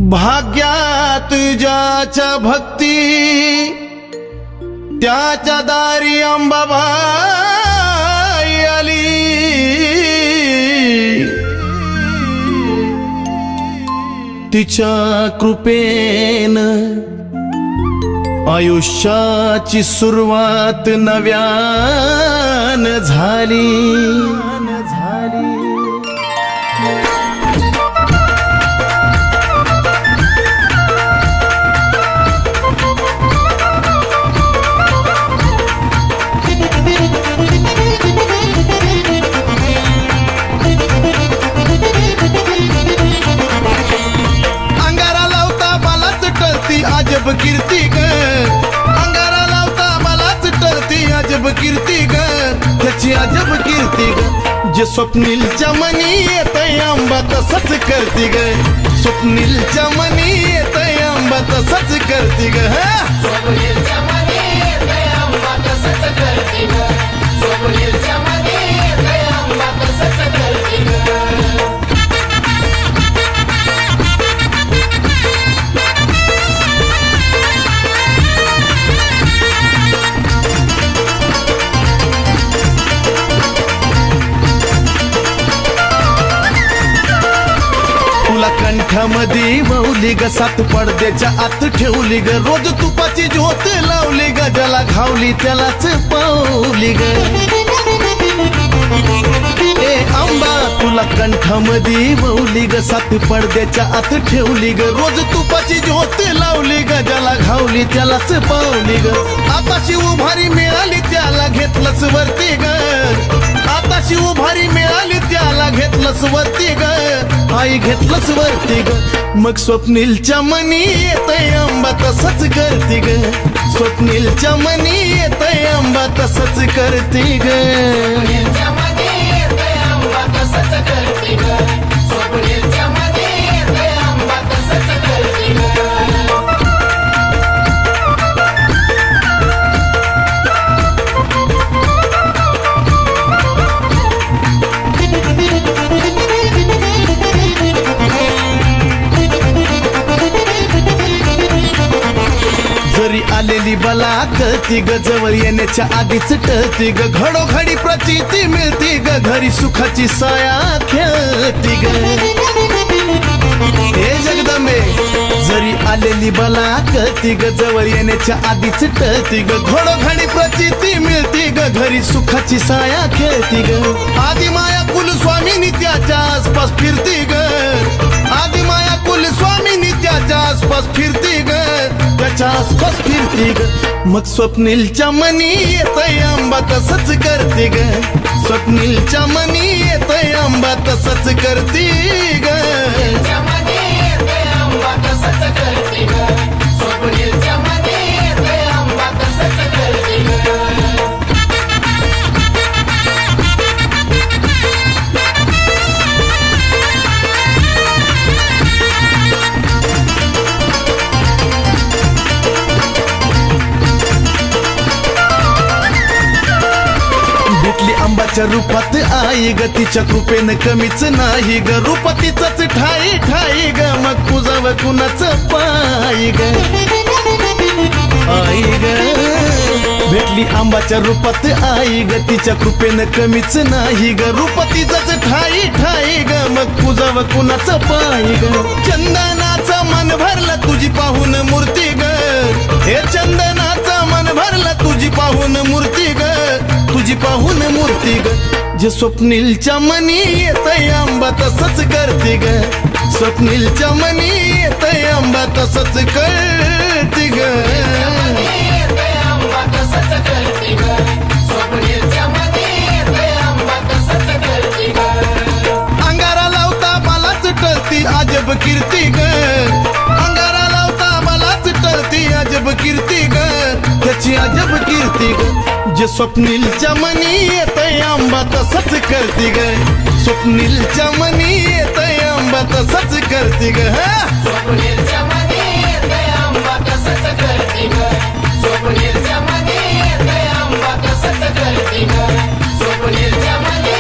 भाग्यात ज्याच्या भक्ती त्याच्या दारी अंबाबाई आली। तिच्या कृपेनं आयुष्याची सुरुवात नव्यानं झाली। अजब कीर्ती ग, अंगारा लावता मलाच टळती अजब कीर्ती ग, त्याची अजब कीर्ती ग। जे स्वप्नीलच्या मनी येतंय अंबा तसंच करती ग, स्वप्नीलच्या मनी येतंय अंबा तसंच करती ग। स्वप्नीलच्या मनी येतंय अंबा तसंच करती ग, स्वप्नीलच्या मनी येतंय अंबा तसंच करती ग। तुला कंठामध्ये ववली ग, सात पडद्याच्या आत ठेवली ग, रोज तुपाची ज्योत लावली ग, ज्याला घावली त्यालाच पावली ग। ए अंबा तुला कंठामध्ये ववली ग, सात पडद्याच्या आत ठेवली ग, रोज तुपाची ज्योत लावली ग, ज्याला घावली त्यालाच पावली ग। आताशी उभारी मिळाली त्याला घेतलंच वरती ग, आताशी उभारी मिळाली त्याला घेतलंच वरती ग, आई घेतलंच वरती ग। मग स्वप्नीलच्या मनी येतंय अंबा तसंच करती ग, स्वप्नीलच्या मनी येतंय अंबा तसंच करती ग। स्वप्नीलच्या मनी येतंय अंबा तसंच करती ग, स्वप्नीलच्या मनी येतंय अंबा तसंच करती ग। जरी आलेली बला कळती ग, जवळ येण्याच्या आधीच टळती ग, घडोघडी प्रचिती मिळती ग, घरी सुखाची साया खेळती ग। हे जगदंबे जरी आलेली बला कळती ग, जवळ येण्याच्या आधीच टळती ग, घडोघडी प्रचिती मिळती ग, घरी सुखाची साया खेळती ग। आदिमाया कुलस्वामिनी त्याच्या आसपास फिरती ग, आदिमाया कुलस्वामिनी त्याच्या आसपास फिरती ग, त्याच्या आसपास फिरती ग। मग स्वप्नीलच्या मनी येतंय अंबा तसंच करती ग, स्वप्नीलच्या मनी येतंय अंबा तसंच करती ग। स्वप्नीलच्या मनी येतंय अंबा तसंच करती ग, स्वप्नीलच्या मनी येतंय अंबा तसंच करती ग। भेटली अंबाच्या रूपात आई ग, तिच्या कृपेनं कमीच नाही ग, रूप तिचंच ठाई ठाई ग, मग तुझावं कुणाचं पायी ग, आई ग। भेटली अंबाच्या रूपात आई ग, तिच्या कृपेनं कमीच नाही ग, रूप तिचंच ठाई ठाई ग, मग तुझावं कुणाचं पायी ग। चंदनाचं मन भरलं तुझी पाहून मूर्ती ग, हे चंदनाचं मन भरलं तुझी पाहून मूर्ती ग, तुझी पाहून मूर्ती ग। जे स्वप्नीलच्या मनी येतंय अंबा तसंच करती ग, स्वप्नीलच्या मनी येतंय अंबा तसंच करती ग। अंगारा लावता मलाच टळती अजब कीर्ती ग, अंगारा लावता मलाच टळती अजब कीर्ती ग, त्याची अजब कीर्ती ग। जे स्वप्नीलच्या मनी येतंय अंबा तसंच करती ग, स्वप्नीलच्या मनी येतंय अंबा तसंच करती ग। स्वप्नीलच्या मनी येतंय अंबा तसंच करती ग, स्वप्नीलच्या मनी येतंय अंबा तसंच करती ग, स्वप्नीलच्या मनी